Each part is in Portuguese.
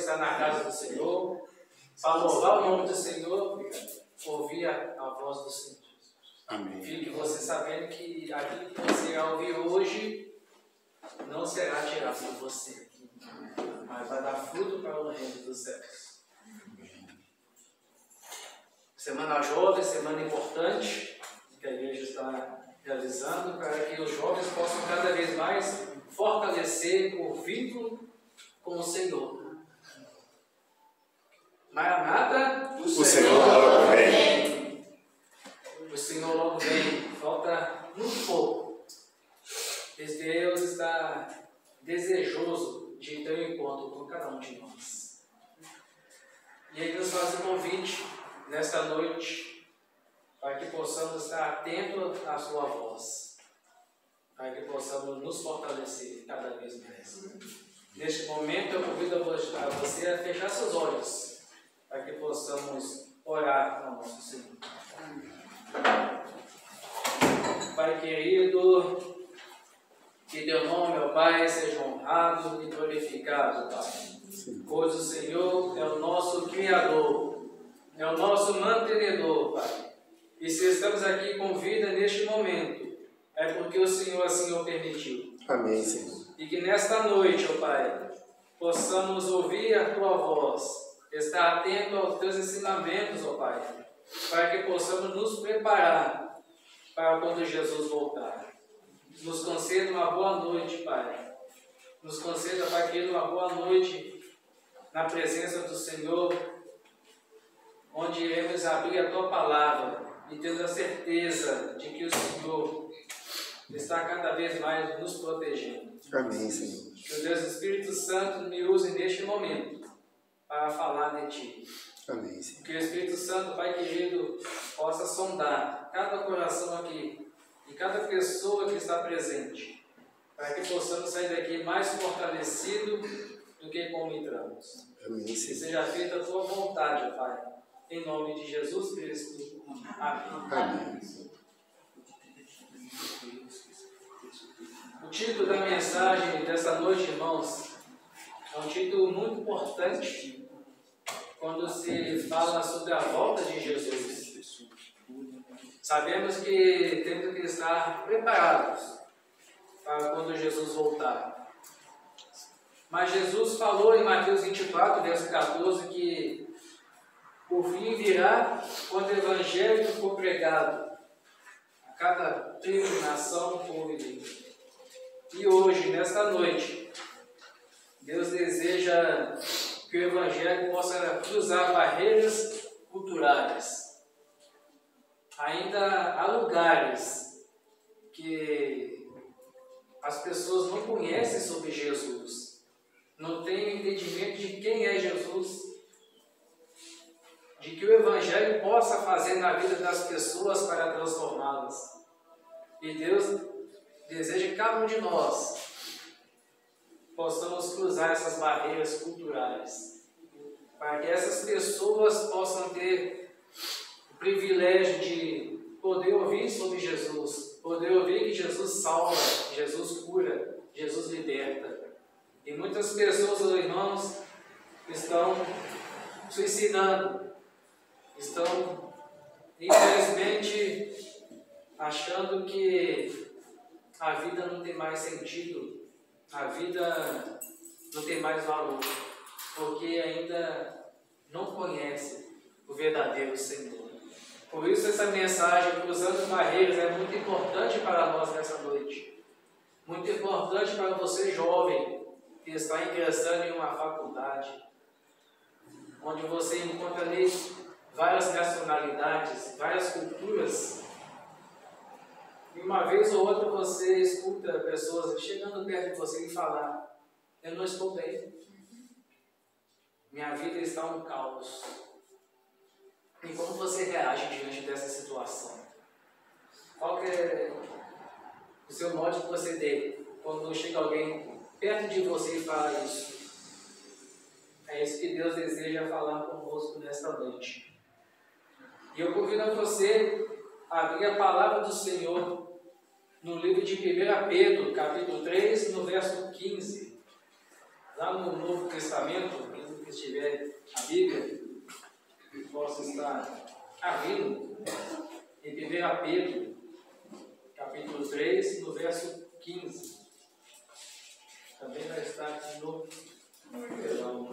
estar na casa do Senhor, para louvar o nome do Senhor, ouvir a voz do Senhor. Amém. Fique você sabendo que aquilo que você irá ouvir hoje não será tirado de você, mas vai dar fruto para o reino dos céus. Semana jovem, semana importante, que a igreja está realizando, para que os jovens possam cada vez mais fortalecer o vínculo com o Senhor. Maranata, O Senhor logo vem. O Senhor logo vem. Falta muito pouco. Deus está desejoso de ter um encontro com cada um de nós. E Ele nos faz um convite nesta noite para que possamos estar atentos à sua voz, para que possamos nos fortalecer cada vez mais. Neste momento eu convido a você a fechar seus olhos, para que possamos orar ao nosso Senhor. Pai querido, que teu nome, ó Pai, seja honrado e glorificado, Pai. Pois o Senhor é o nosso Criador, é o nosso mantenedor, Pai. E se estamos aqui com vida neste momento, é porque o Senhor assim o permitiu. Amém, Senhor. E que nesta noite, ó Pai, possamos ouvir a Tua voz, estar atento aos Teus ensinamentos, ó Pai, para que possamos nos preparar para quando Jesus voltar. Nos conceda uma boa noite, Pai. Nos conceda, Pai querido, uma boa noite na presença do Senhor, onde iremos abrir a Tua palavra e tendo a certeza de que o Senhor está cada vez mais nos protegendo. Amém, Senhor. Que o Deus Espírito Santo me use neste momento para falar de Ti. Amém, Senhor. Que o Espírito Santo, Pai querido, possa sondar cada coração aqui e cada pessoa que está presente, para que possamos sair daqui mais fortalecido do que como entramos. Amém, Que Senhor. seja feita a Tua vontade, Pai, em nome de Jesus Cristo. Amém. Amém. O título da mensagem dessa noite, irmãos, é um título muito importante quando se fala sobre a volta de Jesus. Sabemos que temos que estar preparados para quando Jesus voltar. Mas Jesus falou em Mateus 24, verso 14, que o fim virá quando o Evangelho for pregado a cada tribo, nação, povo e língua. E hoje, nesta noite, Deus deseja que o Evangelho possa cruzar barreiras culturais. Ainda há lugares que as pessoas não conhecem sobre Jesus, não têm entendimento de quem é Jesus, de que o Evangelho possa fazer na vida das pessoas para transformá-las. E Deus deseja que cada um de nós possamos cruzar essas barreiras culturais, para que essas pessoas possam ter o privilégio de poder ouvir sobre Jesus, poder ouvir que Jesus salva, Jesus cura, Jesus liberta. E muitas pessoas, irmãos, estão suicidando, estão, infelizmente, achando que a vida não tem mais sentido, a vida não tem mais valor, porque ainda não conhece o verdadeiro Senhor. Por isso essa mensagem, cruzando barreiras, é muito importante para nós nessa noite. Muito importante para você jovem, que está ingressando em uma faculdade, onde você encontra ali várias nacionalidades, várias culturas. E uma vez ou outra você escuta pessoas chegando perto de você e falar: eu não estou bem, minha vida está um caos. E como você reage diante dessa situação? Qual que é o seu modo de proceder quando chega alguém perto de você e fala isso? É isso que Deus deseja falar conosco nesta noite. E eu convido a você a abrir a palavra do Senhor no livro de 1 Pedro, capítulo 3, no verso 15. Lá no Novo Testamento, que estiver a Bíblia, possa estar abrindo em 1 Pedro, capítulo 3, no verso 15. Também vai estar aqui no telão.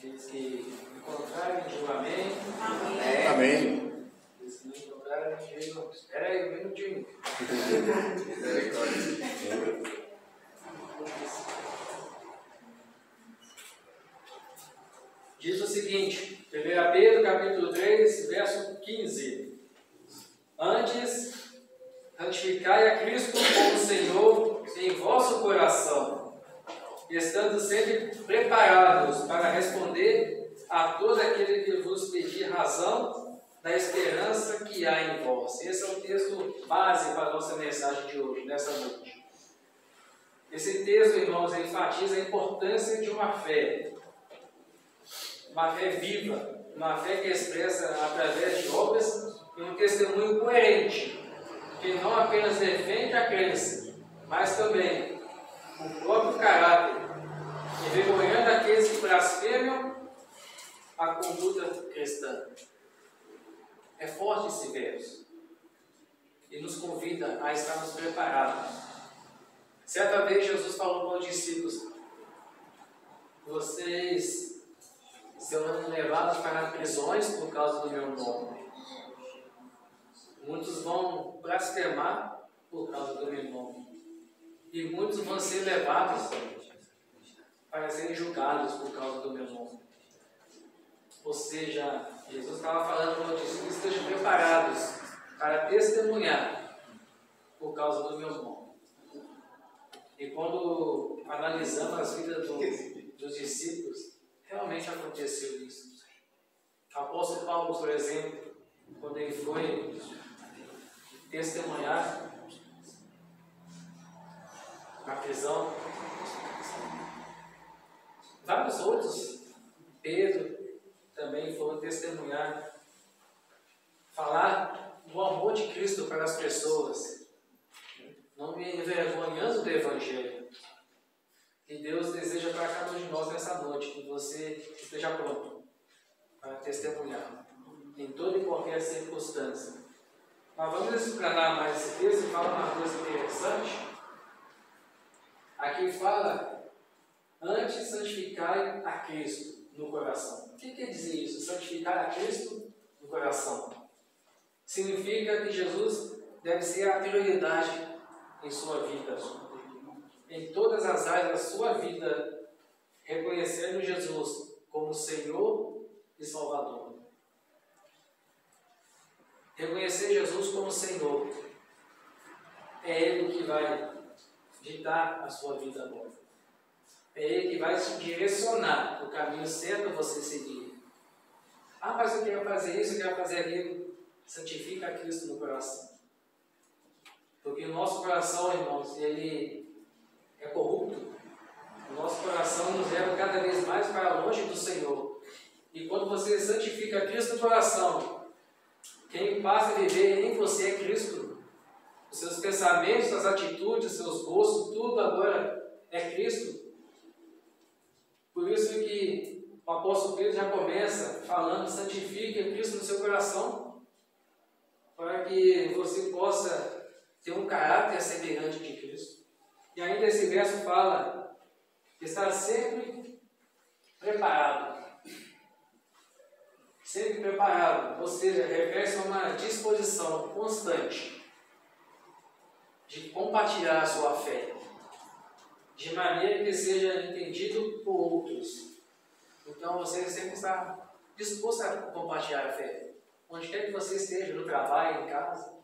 Aqueles que encontrarem, digam amém. Amém. Amém. Aqueles que não encontrarem, digam, espera aí um minutinho. Diz o seguinte, 1 Pedro, capítulo 3, verso 15. Antes, santificai a Cristo como Senhor em vosso coração, estando sempre preparados para responder a todo aquele que vos pedir razão da esperança que há em vós. Esse é o texto base para a nossa mensagem de hoje, nessa noite. Esse texto, irmãos, enfatiza a importância de uma fé viva, uma fé que expressa através de obras e um testemunho coerente, que não apenas defende a crença, mas também o próprio caráter, envergonhando aqueles que blasfemam a conduta cristã. É forte esse verso e nos convida a estarmos preparados. Certa vez Jesus falou para os discípulos: vocês serão levados para prisões por causa do meu nome. Muitos vão blasfemar por causa do meu nome. E muitos vão ser levados para serem julgados por causa do meu nome. Ou seja, Jesus estava falando para os discípulos: estejam preparados para testemunhar por causa do meu nome. E quando analisamos as vidas dos discípulos, realmente aconteceu isso. O apóstolo Paulo, por exemplo, quando ele foi testemunhar na prisão, vários outros, Pedro, também foram testemunhar, falar do amor de Cristo para as pessoas, não me envergonhando do Evangelho. E Deus deseja para cada um de nós nessa noite que você esteja pronto para testemunhar em toda e qualquer circunstância. Mas vamos explanar mais esse texto e falar uma coisa interessante. Aqui fala: antes santificai a Cristo no coração. O que quer dizer isso? Santificar a Cristo no coração significa que Jesus deve ser a prioridade em sua vida, em todas as áreas da sua vida, reconhecendo Jesus como Senhor e Salvador. Reconhecer Jesus como Senhor, é Ele que vai ditar a sua vida agora. É Ele que vai te direcionar o caminho certo a você seguir. Ah, mas eu quero fazer isso, eu quero fazer aquilo. Santifica a Cristo no coração. Porque o nosso coração, irmãos, ele é corrupto. O nosso coração nos leva cada vez mais para longe do Senhor. E quando você santifica Cristo no coração, quem passa a viver em você é Cristo. Os seus pensamentos, suas atitudes, seus gostos, tudo agora é Cristo. Por isso que o apóstolo Pedro já começa falando: santifique Cristo no seu coração, para que você possa ter um caráter semelhante de Cristo. E ainda esse verso fala: estar sempre preparado. Sempre preparado, ou seja, refere-se a uma disposição constante de compartilhar a sua fé, de maneira que seja entendido por outros. Então você sempre está disposto a compartilhar a fé, onde quer que você esteja, no trabalho, em casa.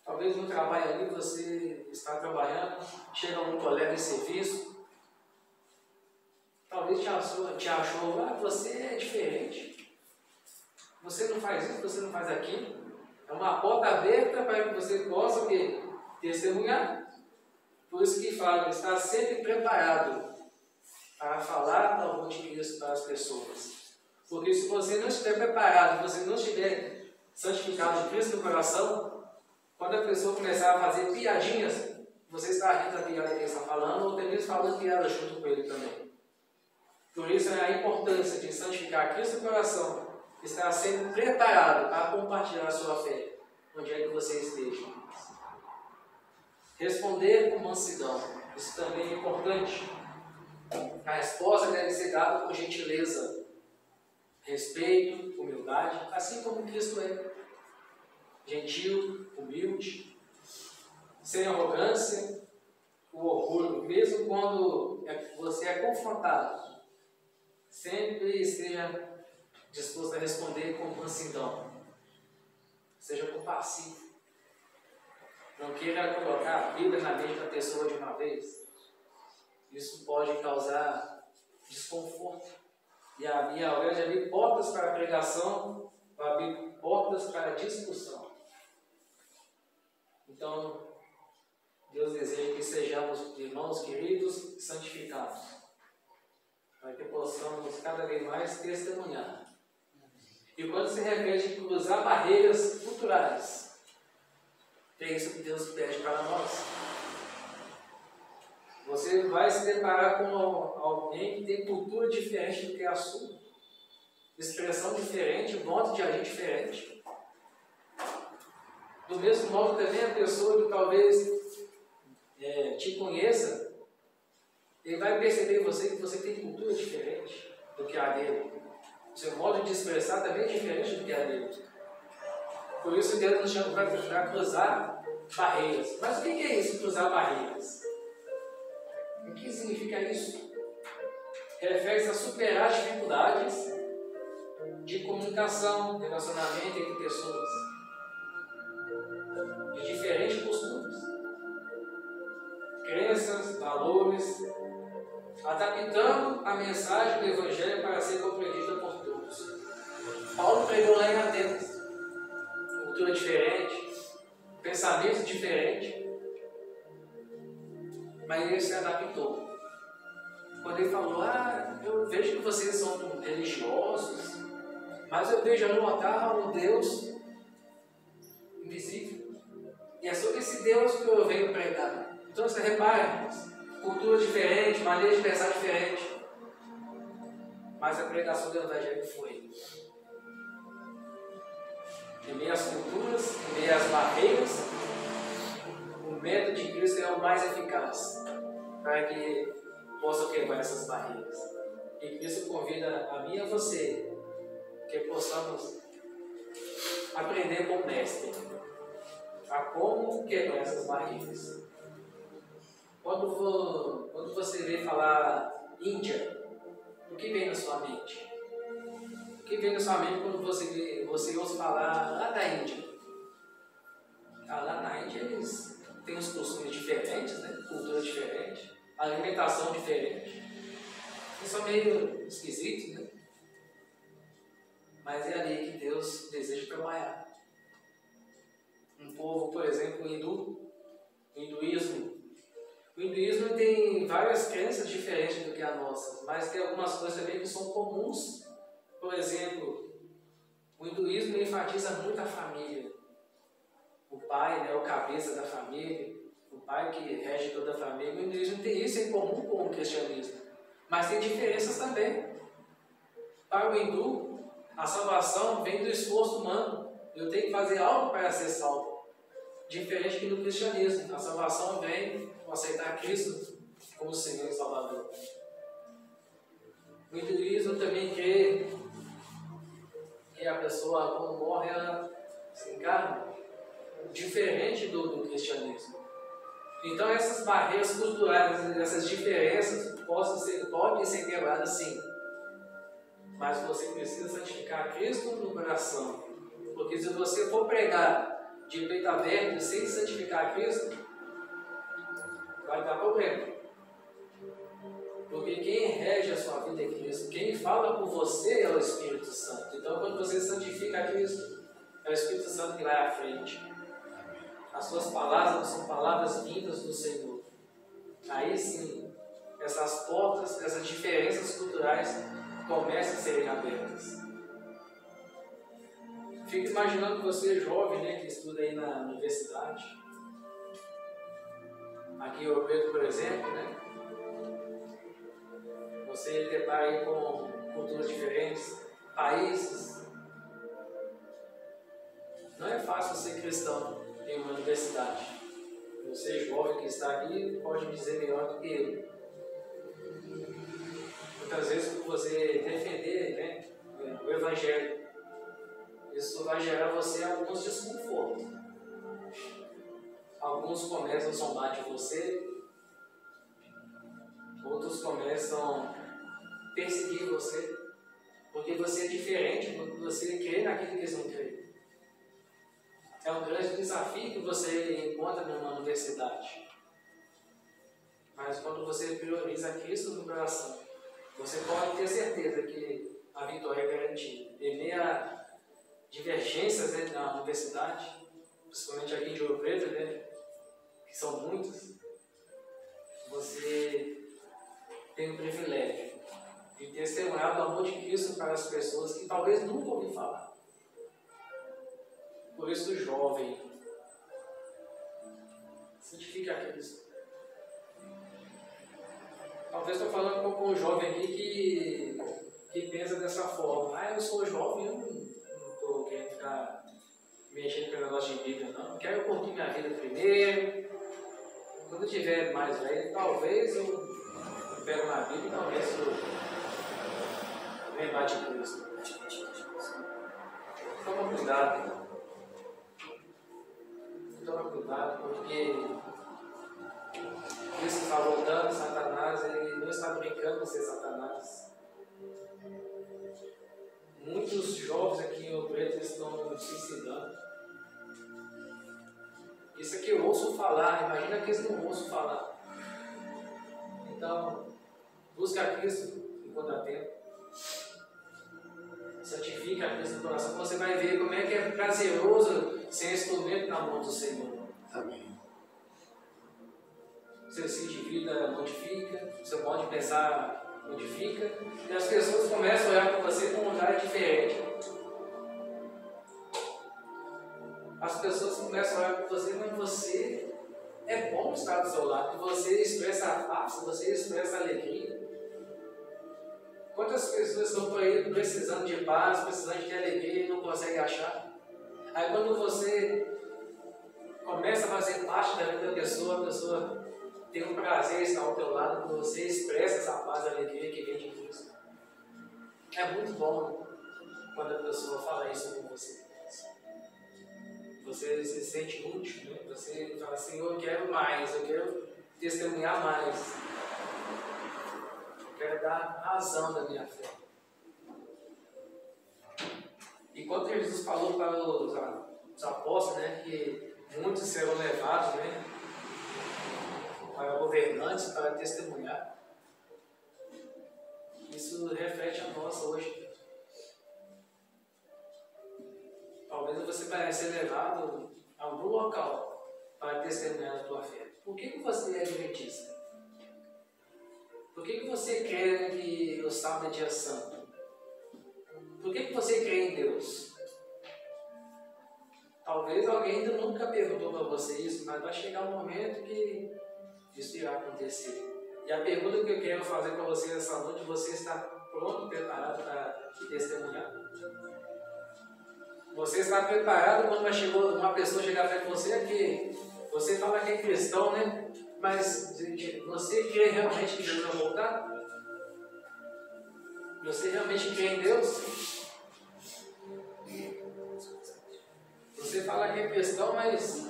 Talvez no trabalho ali você está trabalhando, chega um colega de serviço, talvez te achou: ah, você é diferente. Você não faz isso, você não faz aquilo. É uma porta aberta para que você possa testemunhar. Por isso que fala, está sempre preparado para falar do amor de Cristo para as pessoas. Porque se você não estiver preparado, se você não estiver santificado de Cristo no coração, quando a pessoa começar a fazer piadinhas, você está rindo da piada que ele está falando, ou até mesmo falando piada junto com ele também. Por isso é a importância de santificar Cristo no coração, estar sempre preparado para compartilhar a sua fé, onde é que você esteja. Responder com mansidão, isso também é importante. A resposta deve ser dada com gentileza, respeito, humildade, assim como Cristo é. Gentil, humilde, sem arrogância, o orgulho, mesmo quando você é confrontado, sempre esteja disposto a responder com mansidão. Seja compassivo. Não queira colocar a Bíblia na mente da pessoa de uma vez. Isso pode causar desconforto. E ao invés de abrir portas para a pregação, vai abrir portas para a discussão. Então, Deus deseja que sejamos irmãos queridos, santificados, para que possamos cada vez mais testemunhar. E quando se refere a cruzar barreiras culturais, é isso que Deus pede para nós. Você vai se deparar com alguém que tem cultura diferente do que a sua, expressão diferente, modo de agir diferente. Do mesmo modo também a pessoa que talvez te conheça, ele vai perceber em você que você tem cultura diferente do que a dele. O seu modo de expressar também é diferente do que a dele. Por isso Deus nos chama para cruzar barreiras. Mas o que é isso, cruzar barreiras? O que significa isso? Refere-se a superar dificuldades de comunicação, relacionamento entre pessoas, de diferentes costumes, crenças, valores, adaptando a mensagem do Evangelho para ser compreendida por todos. Paulo pregou lá em Atenas, cultura diferente, pensamento diferente, mas ele se adaptou. Quando ele falou, eu vejo que vocês são religiosos, mas eu vejo no altar um Deus invisível. E é sobre esse Deus que eu venho pregar. Então você repara, cultura diferente, maneira de pensar diferente. Mas a pregação do Evangelho foi. Em meio às culturas, em meio às barreiras, o método de Cristo é o mais eficaz para que possam quebrar essas barreiras. E Cristo convida a mim e a você que possamos aprender com o Mestre a como quebrar essas barreiras. Quando você vê falar Índia, o que vem na sua mente? O que vem na sua mente quando você ouve falar lá da Índia? Lá na Índia eles têm uns costumes diferentes, né? Cultura diferente, alimentação diferente. Eles são meio esquisitos, né? Mas é ali que Deus deseja trabalhar. Um povo, por exemplo, hindu, o hinduísmo. O hinduísmo tem várias crenças diferentes do que a nossa, mas tem algumas coisas também que são comuns. Por exemplo, o hinduísmo enfatiza muito a família. O pai, né, o cabeça da família, o pai que rege toda a família. O hinduísmo tem isso em comum com o cristianismo, mas tem diferenças também. Para o hindu, a salvação vem do esforço humano. Eu tenho que fazer algo para ser salvo. Diferente que no cristianismo, a salvação vem com aceitar Cristo como Senhor e Salvador. O hinduísmo também crê que a pessoa, quando morre, ela se encarna, diferente do cristianismo. Então, essas barreiras culturais, essas diferenças podem ser quebradas sim. Mas você precisa santificar Cristo no coração. Porque se você for pregar de peito aberto sem santificar Cristo, vai dar problema. Porque quem rege a sua vida é Cristo. Quem fala por você é o Espírito Santo. Então, quando você santifica Cristo, é o Espírito Santo que vai à frente. As suas palavras são palavras vindas do Senhor. aí sim, essas portas, essas diferenças culturais começam a serem abertas. Fico imaginando você, jovem, né, que estuda aí na universidade, aqui em Ouro Preto, por exemplo, né? Você depara aí com culturas diferentes, países. Não é fácil ser cristão em uma universidade. Você, jovem que está aqui, pode dizer melhor do que eu. Muitas vezes, por você defender, né, o Evangelho, isso vai gerar em você alguns desconfortos. Alguns começam a zombar de você, outros começam a perseguir você, porque você é diferente, porque você crê naquilo que eles não creem. É um grande desafio que você encontra numa universidade. Mas quando você prioriza Cristo no coração, você pode ter certeza que a vitória é garantida. Em meio a divergências, né, na universidade, principalmente aqui de Ouro Preto, né, que são muitas, você tem o privilégio de testemunhar do amor de Cristo para as pessoas que talvez nunca ouviram falar. Por isso, o jovem santifica a Cristo. Talvez estou falando com um jovem aqui que pensa dessa forma. Ah, eu sou jovem, eu não estou querendo ficar mexendo com o negócio de Bíblia, não. Eu quero curtir minha vida primeiro. Quando eu estiver mais velho, talvez eu pego uma Bíblia e talvez eu lembrar de Cristo. Toma cuidado. Toma cuidado, porque Cristo está voltando, Satanás, ele não está brincando com ser Satanás. Muitos jovens aqui em Ouro Preto estão se suicidando. Isso aqui eu ouço falar, imagina que eles não ouçam falar. Então, busca a Cristo enquanto há tempo. Santifica a Cristo no coração, você vai ver como é que é prazeroso ser instrumento na mão do Senhor. Amém. Seu estilo de vida modifica, seu modo de pensar modifica, e as pessoas começam a olhar para você com um olhar diferente. As pessoas começam a olhar para você, mas você é bom estar do seu lado, você expressa a paz, você expressa a alegria. Quantas pessoas estão por aí precisando de paz, precisando de alegria e não conseguem achar? Aí quando você começa a fazer parte da vida da pessoa, a pessoa tem um prazer em estar ao teu lado, quando você expressa essa paz e alegria que vem de Cristo. É muito bom quando a pessoa fala isso com você. Você se sente útil, né? Você fala assim, eu quero mais, eu quero testemunhar mais. Eu quero dar razão da minha fé. E quando Jesus falou para os apóstolos, né, que muitos serão levados, né, para governantes, para testemunhar, isso reflete a nós hoje. Talvez você vai ser levado a algum local para testemunhar a tua fé. Por que você é adventista? Por que você crê que o sábado é dia santo? Por que você crê em Deus? Talvez alguém ainda nunca perguntou para você isso, mas vai chegar um momento que isso irá acontecer. E a pergunta que eu quero fazer para você essa noite, você está pronto, preparado para testemunhar? Você está preparado quando uma pessoa chegar perto de você que você fala que é cristão, né? Mas você crê realmente que Jesus vai voltar? Você realmente crê em Deus? Você fala que é cristão, mas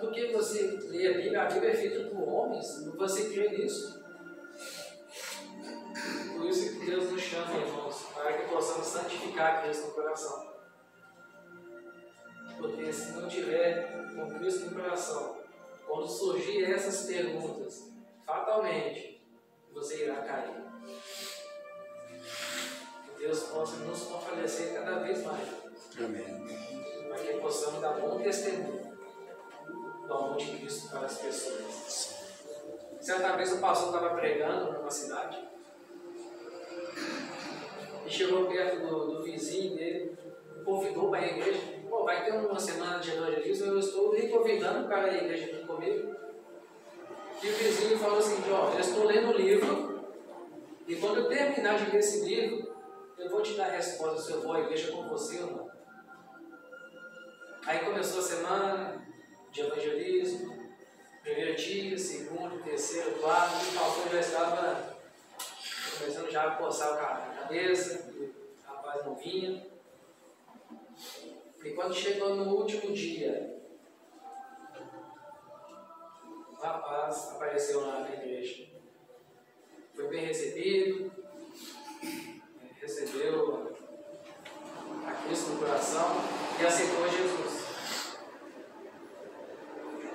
por que você lê a Bíblia? A Bíblia é feita por homens, você crê nisso? Por isso que Deus nos chama, irmãos, para que possamos santificar Cristo no coração. Porque se não tiver com Cristo no coração, quando surgir essas perguntas, fatalmente você irá cair. Que Deus possa nos fortalecer cada vez mais. Amém. Para que possamos dar bom testemunho do amor de Cristo para as pessoas. Certa vez o pastor estava pregando numa cidade e chegou perto do vizinho dele, me convidou para a igreja. Pô, vai ter uma semana de evangelismo, eu estou lhe convidando para a igreja aqui comigo. E o vizinho falou assim: ó, eu estou lendo o livro e quando eu terminar de ler esse livro, eu vou te dar a resposta se eu vou à igreja com você ou não. Aí começou a semana de evangelismo, primeiro dia, segundo, terceiro, quarto, e o pastor já estava começando já a coçar a cabeça, o rapaz não vinha. E quando chegou no último dia, o rapaz apareceu lá na igreja. Foi bem recebido, recebeu a Cristo no coração e aceitou Jesus.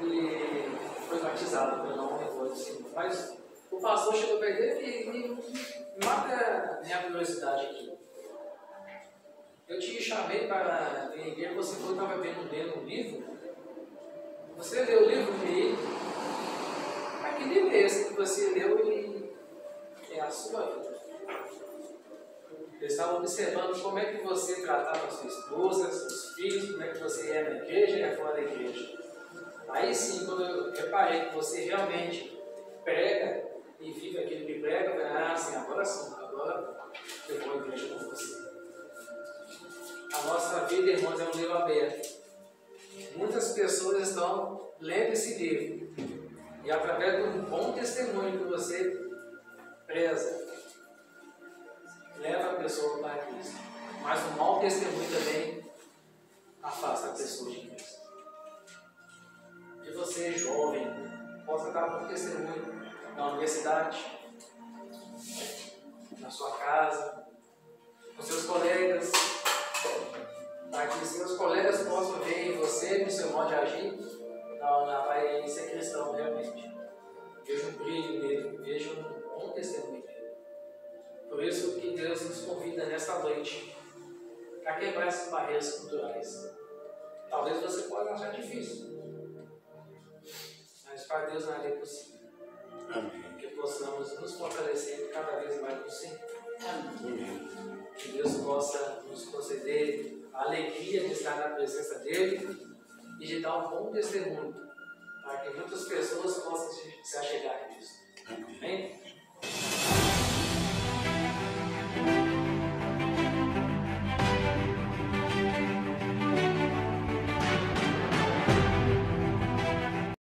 E foi batizado pelo nome do Senhor. Mas o pastor chegou para ele e me mata minha curiosidade aqui. Eu te chamei para vir aqui, você falou que estava lendo um livro. Você leu o livro comigo? Mas que livro é esse que você leu e é a sua vida? Eu estava observando como é que você tratava a sua esposa, seus filhos, como é que você é na igreja e é fora da igreja. Aí sim, quando eu reparei que você realmente prega e vive aquilo que prega, eu falei, sim, agora eu vou à igreja com você. A nossa vida, irmãos, é um livro aberto. Muitas pessoas estão lendo esse livro e através de um bom testemunho que você preza, leva a pessoa para Cristo. Mas um mau testemunho também afasta a pessoa de Cristo. E você, jovem, possa dar um bom testemunho na universidade, na sua casa, com seus colegas, para que seus colegas possam ver em você, no seu modo de agir, não vai ser cristão realmente. Veja um brilho nele, veja um bom testemunho dele. Por isso que Deus nos convida nesta noite para quebrar essas barreiras culturais. Talvez você possa achar difícil, mas para Deus nada é impossível. Amém. Que possamos nos fortalecer cada vez mais no Senhor. Amém. Que Deus possa nos conceder a alegria de estar na presença dele e de dar um bom testemunho, para que muitas pessoas possam